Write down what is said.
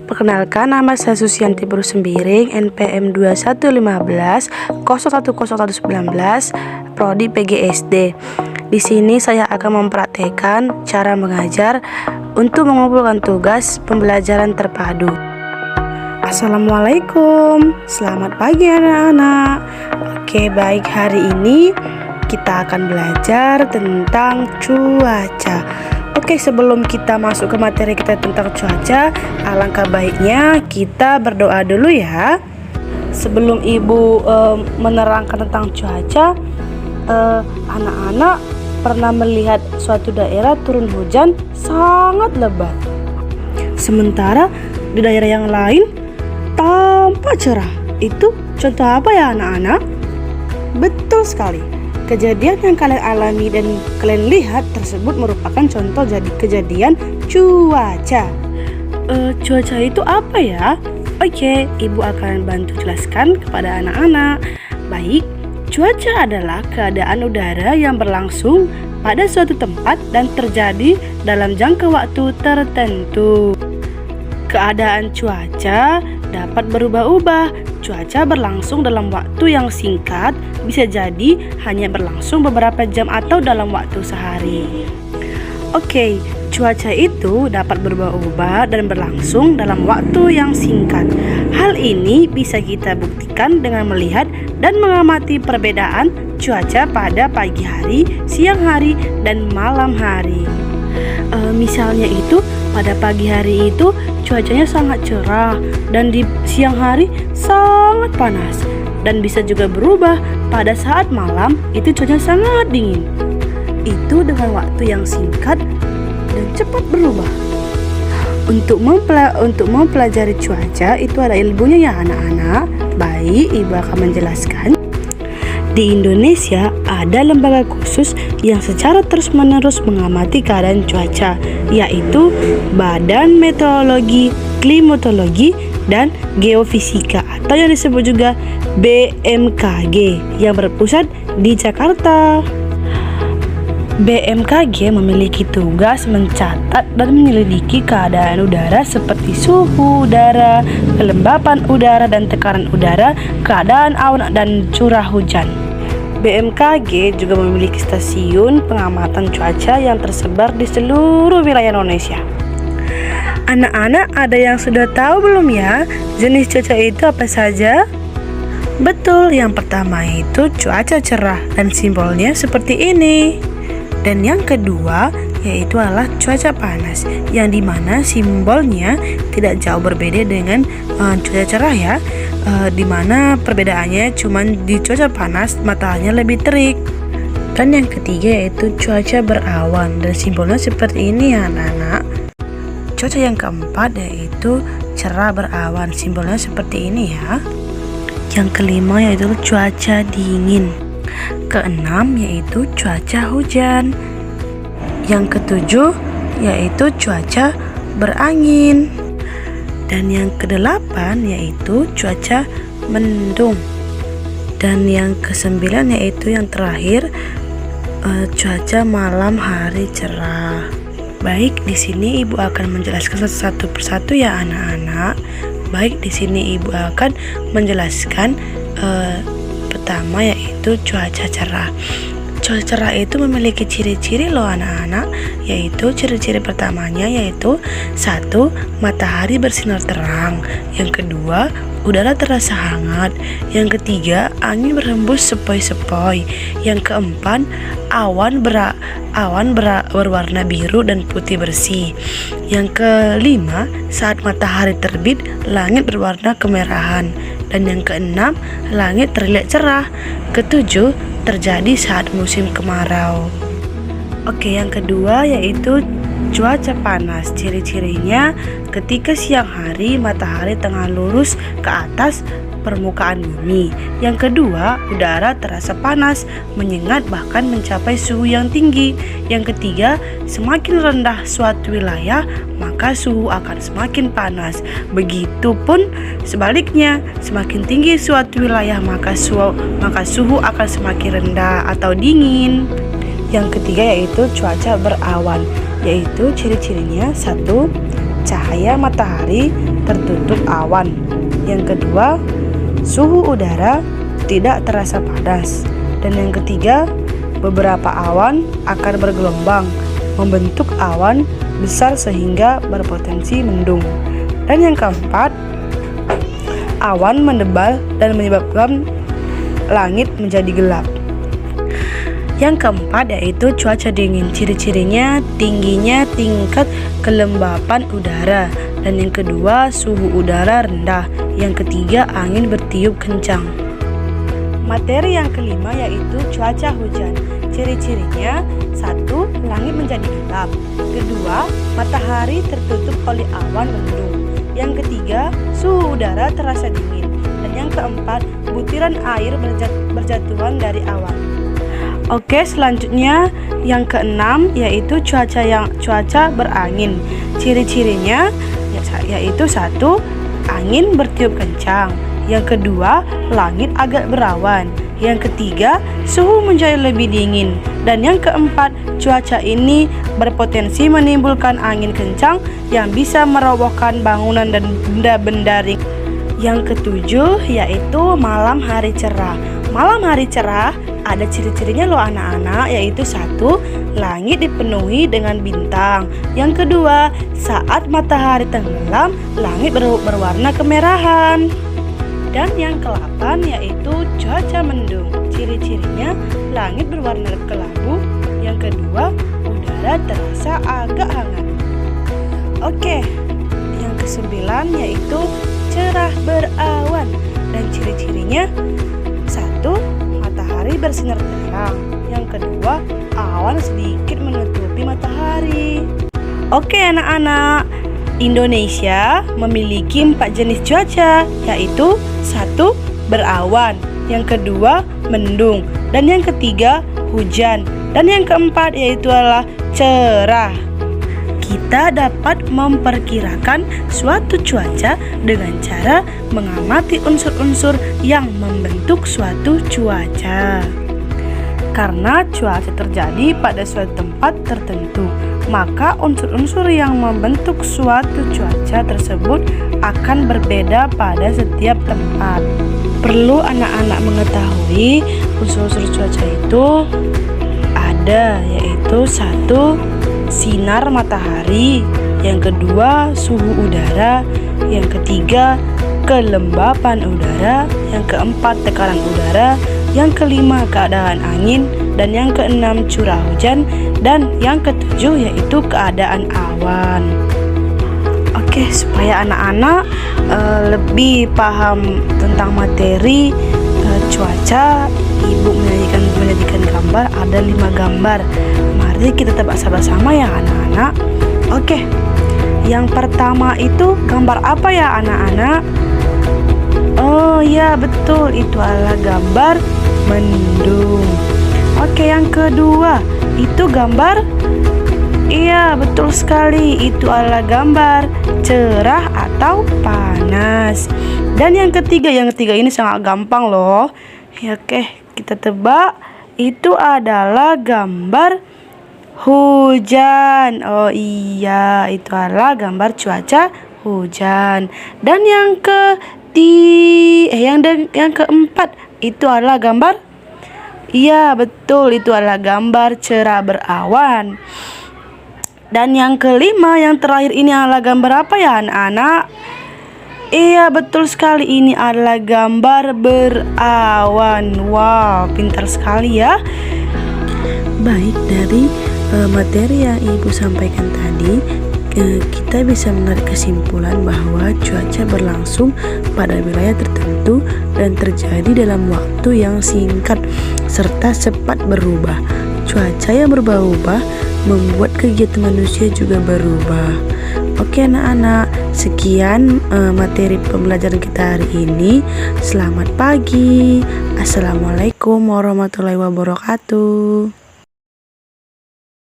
Perkenalkan, nama saya Susianti Sembiring, NPM 2115 010119, Prodi PGSD. Di sini saya akan mempraktekkan cara mengajar untuk mengumpulkan tugas pembelajaran terpadu. Assalamualaikum, selamat pagi anak-anak. Oke, baik, hari ini kita akan belajar tentang cuaca. Oke, sebelum kita masuk ke materi kita tentang cuaca, alangkah baiknya kita berdoa dulu ya. Sebelum ibu menerangkan tentang cuaca, anak-anak pernah melihat suatu daerah turun hujan sangat lebat, sementara di daerah yang lain tampak cerah. Itu contoh apa ya anak-anak? Betul sekali. Kejadian yang kalian alami dan kalian lihat tersebut merupakan contoh kejadian cuaca. Cuaca itu apa ya? Oke, ibu akan bantu jelaskan kepada anak-anak. Baik, cuaca adalah keadaan udara yang berlangsung pada suatu tempat dan terjadi dalam jangka waktu tertentu. Keadaan cuaca dapat berubah-ubah. Cuaca berlangsung dalam waktu yang singkat, bisa jadi hanya berlangsung beberapa jam atau dalam waktu sehari. Oke, cuaca itu dapat berubah-ubah dan berlangsung dalam waktu yang singkat. Hal ini bisa kita buktikan dengan melihat dan mengamati perbedaan cuaca pada pagi hari, siang hari, dan malam hari. Misalnya itu pada pagi hari itu cuacanya sangat cerah dan di siang hari sangat panas, dan bisa juga berubah pada saat malam itu cuacanya sangat dingin. Itu dengan waktu yang singkat dan cepat berubah. Untuk mempelajari cuaca itu ada ilmunya ya anak-anak. Baik, ibu akan menjelaskan. Di Indonesia ada lembaga khusus yang secara terus-menerus mengamati keadaan cuaca, yaitu Badan Meteorologi, Klimatologi, dan Geofisika atau yang disebut juga BMKG yang berpusat di Jakarta. BMKG memiliki tugas mencatat dan menyelidiki keadaan udara seperti suhu udara, kelembapan udara dan tekanan udara, keadaan awan dan curah hujan. BMKG juga memiliki stasiun pengamatan cuaca yang tersebar di seluruh wilayah Indonesia. Anak-anak, ada yang sudah tahu belum ya jenis cuaca itu apa saja? Betul, yang pertama itu cuaca cerah dan simbolnya seperti ini. Dan yang kedua yaitu adalah cuaca panas, yang dimana simbolnya tidak jauh berbeda dengan cuaca cerah ya, dimana perbedaannya cuma di cuaca panas mataharinya lebih terik. Dan yang ketiga yaitu cuaca berawan dan simbolnya seperti ini ya anak-anak. Cuaca yang keempat yaitu cerah berawan, simbolnya seperti ini ya. Yang kelima yaitu cuaca dingin. Keenam yaitu cuaca hujan. Yang ketujuh yaitu cuaca berangin. Dan yang kedelapan yaitu cuaca mendung. Dan yang kesembilan yaitu yang terakhir cuaca malam hari cerah. Baik, di sini ibu akan menjelaskan satu persatu ya anak-anak. Baik, di sini ibu akan menjelaskan pertama yaitu cuaca cerah. Cuaca cerah itu memiliki ciri-ciri loh anak-anak, yaitu ciri-ciri pertamanya yaitu 1. Matahari bersinar terang. Yang kedua, udara terasa hangat. Yang ketiga, angin berhembus sepoi-sepoi. Yang keempat, awan berwarna biru dan putih bersih. Yang kelima, saat matahari terbit, langit berwarna kemerahan. Dan yang keenam, langit terlihat cerah. Ketujuh, terjadi saat musim kemarau. Oke, yang kedua yaitu cuaca panas. Ciri-cirinya ketika siang hari matahari tengah lurus ke atas permukaan bumi. Yang kedua, udara terasa panas, menyengat bahkan mencapai suhu yang tinggi. Yang ketiga, semakin rendah suatu wilayah, maka suhu akan semakin panas. Begitupun sebaliknya, semakin tinggi suatu wilayah, maka suhu akan semakin rendah atau dingin. Yang ketiga yaitu cuaca berawan, yaitu ciri-cirinya 1. Cahaya matahari tertutup awan. Yang kedua, suhu udara tidak terasa panas. Dan yang ketiga, beberapa awan akan bergelombang, membentuk awan besar sehingga berpotensi mendung. Dan yang keempat, awan mendebal dan menyebabkan langit menjadi gelap. Yang keempat yaitu cuaca dingin. Ciri-cirinya tingginya tingkat kelembapan udara. Dan yang kedua, suhu udara rendah. Yang ketiga, angin bertiup kencang. Materi yang kelima yaitu cuaca hujan. Ciri-cirinya: 1. Langit menjadi gelap. Kedua, matahari tertutup oleh awan mendung. Yang ketiga, suhu udara terasa dingin. Dan yang keempat, butiran air berjatuhan dari awan. Oke, selanjutnya yang keenam yaitu cuaca berangin. Ciri-cirinya yaitu 1. Angin bertiup kencang. Yang kedua, langit agak berawan. Yang ketiga, suhu menjadi lebih dingin. Dan yang keempat, cuaca ini berpotensi menimbulkan angin kencang yang bisa merobohkan bangunan dan benda-benda ringan. Yang ketujuh yaitu malam hari cerah. Malam hari cerah ada ciri-cirinya loh anak-anak, yaitu 1. Langit dipenuhi dengan bintang. Yang kedua, saat matahari tenggelam, langit berwarna kemerahan. Dan yang ke-8 yaitu cuaca mendung. Ciri-cirinya langit berwarna kelabu. Yang kedua, udara terasa agak hangat. Oke, yang ke-9 yaitu cerah berawan. Dan ciri-cirinya: 1. Matahari bersinar terang. Yang kedua, awan sedikit menutupi matahari. Oke anak-anak, Indonesia memiliki 4 jenis cuaca, yaitu 1. Berawan. Yang kedua, mendung. Dan yang ketiga, hujan. Dan yang keempat yaitu adalah cerah. Kita dapat memperkirakan suatu cuaca dengan cara mengamati unsur-unsur yang membentuk suatu cuaca. Karena cuaca terjadi pada suatu tempat tertentu, maka unsur-unsur yang membentuk suatu cuaca tersebut akan berbeda pada setiap tempat. Perlu anak-anak mengetahui unsur-unsur cuaca itu ada, yaitu 1. Sinar matahari. Yang kedua, suhu udara. Yang ketiga, kelembapan udara. Yang keempat, tekanan udara. Yang kelima, keadaan angin. Dan yang keenam, curah hujan. Dan yang ketujuh yaitu keadaan awan. Oke, supaya anak-anak lebih paham tentang materi cuaca, ibu menyajikan gambar. Ada 5 gambar. Mari kita tebak sama-sama ya anak-anak. Oke, yang pertama itu gambar apa ya anak-anak? Oh ya, betul, itu adalah gambar mendung. Oke, yang kedua itu gambar, iya betul sekali, itu adalah gambar cerah atau panas. Dan yang ketiga ini sangat gampang loh ya. Oke, kita tebak, itu adalah gambar hujan. Oh iya, itu adalah gambar cuaca hujan. Dan yang keempat itu adalah gambar, iya betul, itu adalah gambar cerah berawan. Dan yang kelima, yang terakhir ini adalah gambar apa ya anak-anak? Iya betul sekali, ini adalah gambar berawan. Wow, pintar sekali ya. Baik, dari materi yang ibu sampaikan tadi, kita bisa menarik kesimpulan bahwa cuaca berlangsung pada wilayah tertentu dan terjadi dalam waktu yang singkat serta cepat berubah. Cuaca yang berubah-ubah membuat kegiatan manusia juga berubah. Oke anak-anak, sekian materi pembelajaran kita hari ini. Selamat pagi. Assalamualaikum warahmatullahi wabarakatuh.